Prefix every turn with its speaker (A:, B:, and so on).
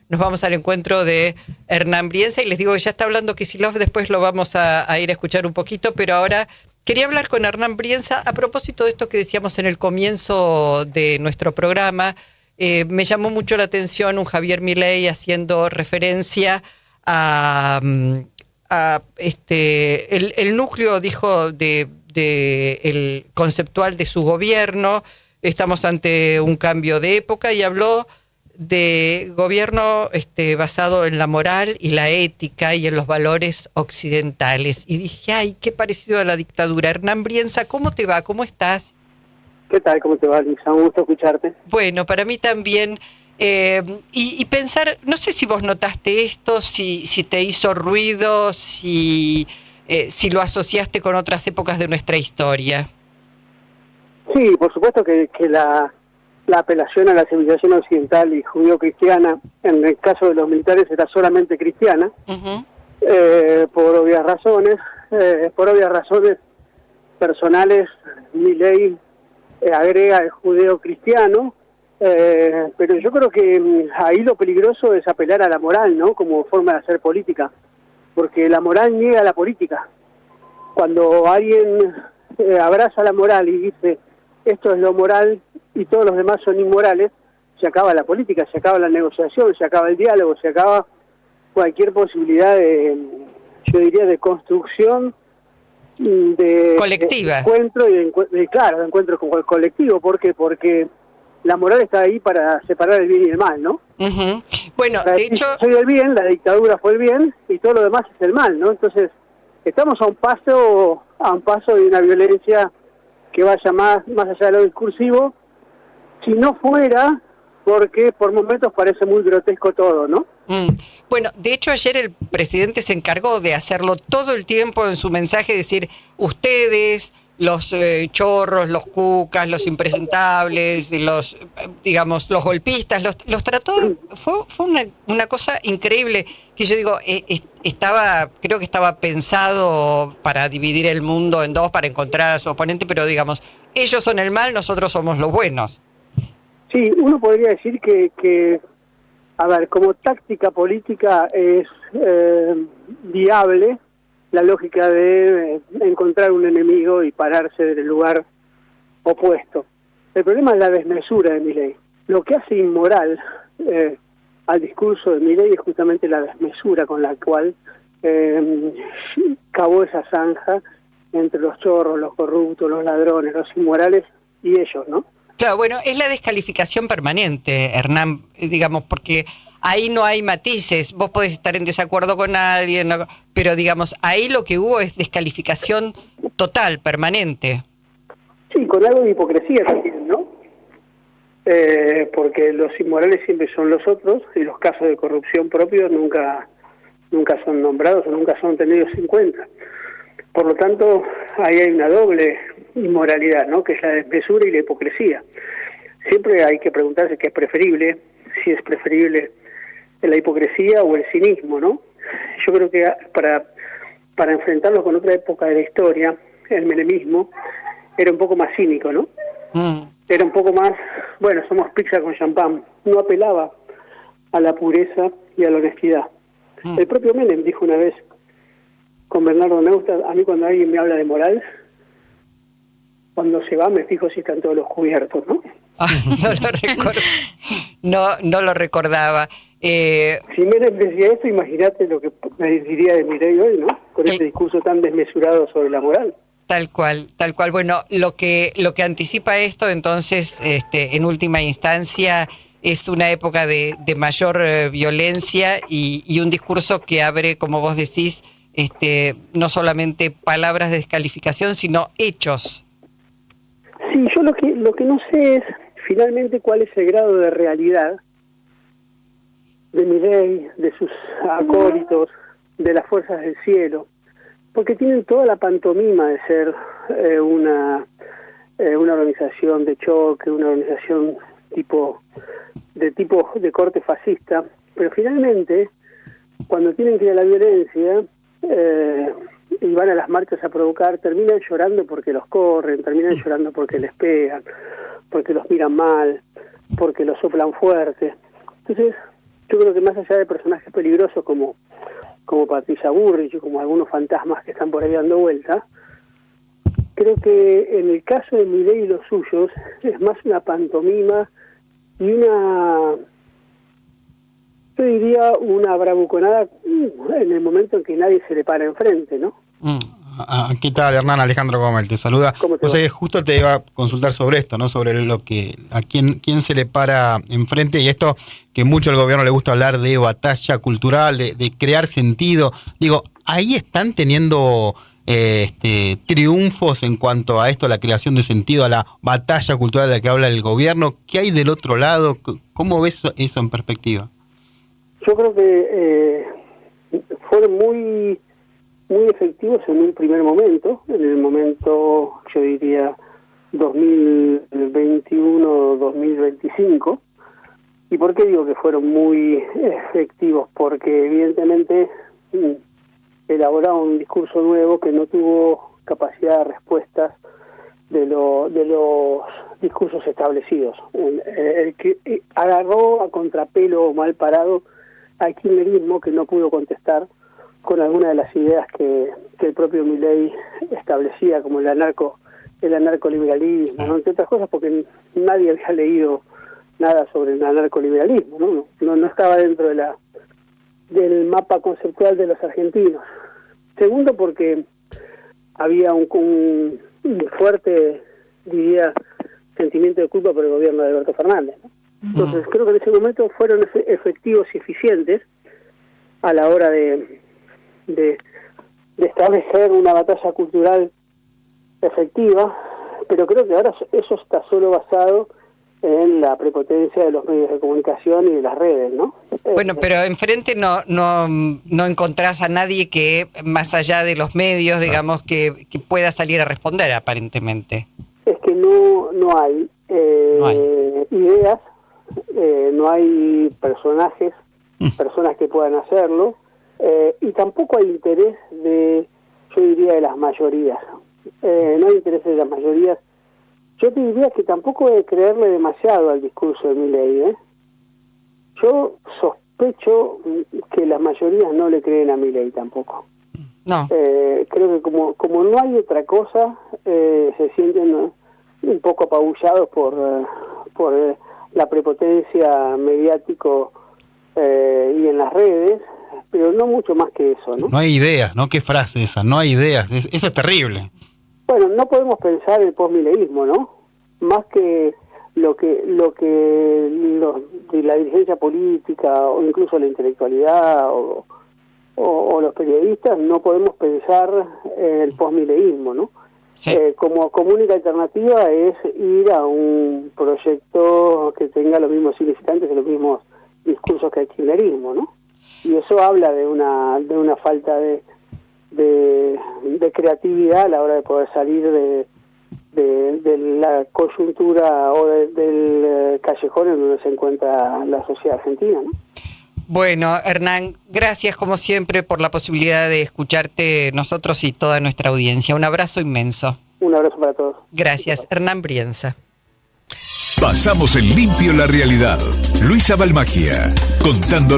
A: nos vamos al encuentro de Hernán Brienza y les digo que ya está hablando Kicillof, después lo vamos a ir a escuchar un poquito, pero ahora quería hablar con Hernán Brienza a propósito de esto que decíamos en el comienzo de nuestro programa. Me llamó mucho la atención un Javier Milei haciendo referencia a el núcleo, dijo, el conceptual de su gobierno. Estamos ante un cambio de época y habló de gobierno basado en la moral y la ética y en los valores occidentales. Y dije, ay, qué parecido a la dictadura. Hernán Brienza, ¿cómo te va? ¿Cómo estás?
B: ¿Qué tal? ¿Cómo te va, Lisa? Un gusto escucharte.
A: Bueno, para mí también. Y pensar, no sé si vos notaste esto, si te hizo ruido, si lo asociaste con otras épocas de nuestra historia.
B: Sí, por supuesto que la apelación a la civilización occidental y judío-cristiana, en el caso de los militares, era solamente cristiana, por obvias razones personales. Milei agrega el judeo-cristiano, pero yo creo que ahí lo peligroso es apelar a la moral, ¿no? Como forma de hacer política, porque la moral niega la política. Cuando alguien abraza la moral y dice esto es lo moral y todos los demás son inmorales, se acaba la política, se acaba la negociación, se acaba el diálogo, se acaba cualquier posibilidad de, yo diría, de construcción de
A: colectiva,
B: de encuentro y de encuentro colectivo. ¿Por qué? Porque la moral está ahí para separar el bien y el mal, ¿no?
A: Bueno, de hecho,
B: soy el bien, la dictadura fue el bien y todo lo demás es el mal, ¿no? Entonces estamos a un paso de una violencia que vaya más allá de lo discursivo, si no fuera porque por momentos parece muy grotesco todo, ¿no?
A: Bueno, de hecho ayer el presidente se encargó de hacerlo todo el tiempo en su mensaje, decir, ustedes, los chorros, los cucas, los impresentables, los golpistas, los trató, fue una cosa increíble, que yo digo, creo que estaba pensado para dividir el mundo en dos, para encontrar a su oponente, pero digamos, ellos son el mal, nosotros somos los buenos.
B: Sí, uno podría decir que a ver, como táctica política es viable la lógica de encontrar un enemigo y pararse del lugar opuesto. El problema es la desmesura de Milei. Lo que hace inmoral al discurso de Milei es justamente la desmesura con la cual cavó esa zanja entre los chorros, los corruptos, los ladrones, los inmorales y ellos, ¿no?
A: Claro, bueno, es la descalificación permanente, Hernán, digamos, porque ahí no hay matices. Vos podés estar en desacuerdo con alguien, pero digamos, ahí lo que hubo es descalificación total, permanente.
B: Sí, con algo de hipocresía también, ¿no? Porque los inmorales siempre son los otros y los casos de corrupción propios nunca son nombrados o nunca son tenidos en cuenta. Por lo tanto, ahí hay una doble inmoralidad, ¿no? Que es la desmesura y la hipocresía. Siempre hay que preguntarse qué es preferible, si es preferible la hipocresía o el cinismo, ¿no? Yo creo que para enfrentarlo con otra época de la historia, el menemismo era un poco más cínico, ¿no? Era un poco más, bueno, somos pizza con champán. No apelaba a la pureza y a la honestidad. El propio Menem dijo una vez con Bernardo Neustadt, a mí cuando alguien me habla de moral, cuando se va me fijo si están todos los cubiertos, ¿no?
A: No lo recordaba.
B: Si Menem decía esto, imagínate lo que me diría de Milei hoy, ¿no? Con ese discurso tan desmesurado sobre la moral.
A: Tal cual. Bueno, lo que anticipa esto, entonces, en última instancia, es una época de mayor violencia y un discurso que abre, como vos decís, no solamente palabras de descalificación, sino hechos.
B: Sí, yo lo que no sé es finalmente cuál es el grado de realidad de Milei, de sus acólitos, de las fuerzas del cielo, porque tienen toda la pantomima de ser una organización de choque, una organización de corte fascista, pero finalmente cuando tienen que ir a la violencia y van a las marchas a provocar, terminan llorando porque los corren, terminan llorando porque les pegan, porque los miran mal, porque los soplan fuerte. Entonces, Yo creo que más allá de personajes peligrosos como Patricia Bullrich o como algunos fantasmas que están por ahí dando vuelta, creo que en el caso de Milei y los suyos es más una pantomima y yo diría una bravuconada en el momento en que nadie se le para enfrente, ¿no?
C: ¿Qué tal, Hernán? Alejandro Gómez te saluda. Justo te iba a consultar sobre esto, ¿no? Sobre a quién se le para enfrente, y esto que mucho al gobierno le gusta hablar de batalla cultural, de crear sentido. Digo, ahí están teniendo triunfos en cuanto a esto, a la creación de sentido, a la batalla cultural de la que habla el gobierno. ¿Qué hay del otro lado? ¿Cómo ves eso en perspectiva?
B: Yo creo que fueron muy efectivos en un primer momento, en el momento, yo diría, 2021-2025. ¿Y por qué digo que fueron muy efectivos? Porque evidentemente elaboraron un discurso nuevo que no tuvo capacidad de respuestas de los discursos establecidos. El que agarró a contrapelo o mal parado al kirchnerismo, que no pudo contestar con algunas de las ideas que el propio Milei establecía, como el anarcoliberalismo, ¿no? Entre otras cosas, porque nadie había leído nada sobre el anarcoliberalismo, no estaba dentro del mapa conceptual de los argentinos. Segundo, porque había un fuerte, diría, sentimiento de culpa por el gobierno de Alberto Fernández, ¿no? Entonces creo que en ese momento fueron efectivos y eficientes a la hora de establecer una batalla cultural efectiva, pero creo que ahora eso está solo basado en la prepotencia de los medios de comunicación y de las redes, ¿no?
A: Bueno, pero enfrente no encontrás a nadie que, más allá de los medios, digamos, que pueda salir a responder, aparentemente.
B: Es que no hay ideas, no hay personas que puedan hacerlo, y tampoco hay interés yo diría, de las mayorías. No hay interés de las mayorías. Yo te diría que tampoco hay que creerle demasiado al discurso de Milei, Yo sospecho que las mayorías no le creen a Milei tampoco.
A: No.
B: Creo que como no hay otra cosa, se sienten un poco apabullados por la prepotencia mediático y en las redes, pero no mucho más que eso, ¿no?
C: No hay ideas, ¿no? ¿Qué frase esa? No hay ideas. Eso es terrible.
B: Bueno, no podemos pensar el posmileísmo, ¿no? Más que lo que de la dirigencia política o incluso la intelectualidad o los periodistas, no podemos pensar el posmileísmo, ¿no? Sí. Como única alternativa es ir a un proyecto que tenga los mismos significantes y los mismos discursos que el kirchnerismo, ¿no? Y eso habla de una falta de creatividad a la hora de poder salir de la coyuntura o del callejón en donde se encuentra la sociedad argentina, ¿no?
A: Bueno, Hernán, gracias como siempre por la posibilidad de escucharte nosotros y toda nuestra audiencia. Un abrazo inmenso.
B: Un abrazo para todos.
A: Gracias, Hernán Brienza.
D: Pasamos en limpio la realidad. Luisa Balmagia, contando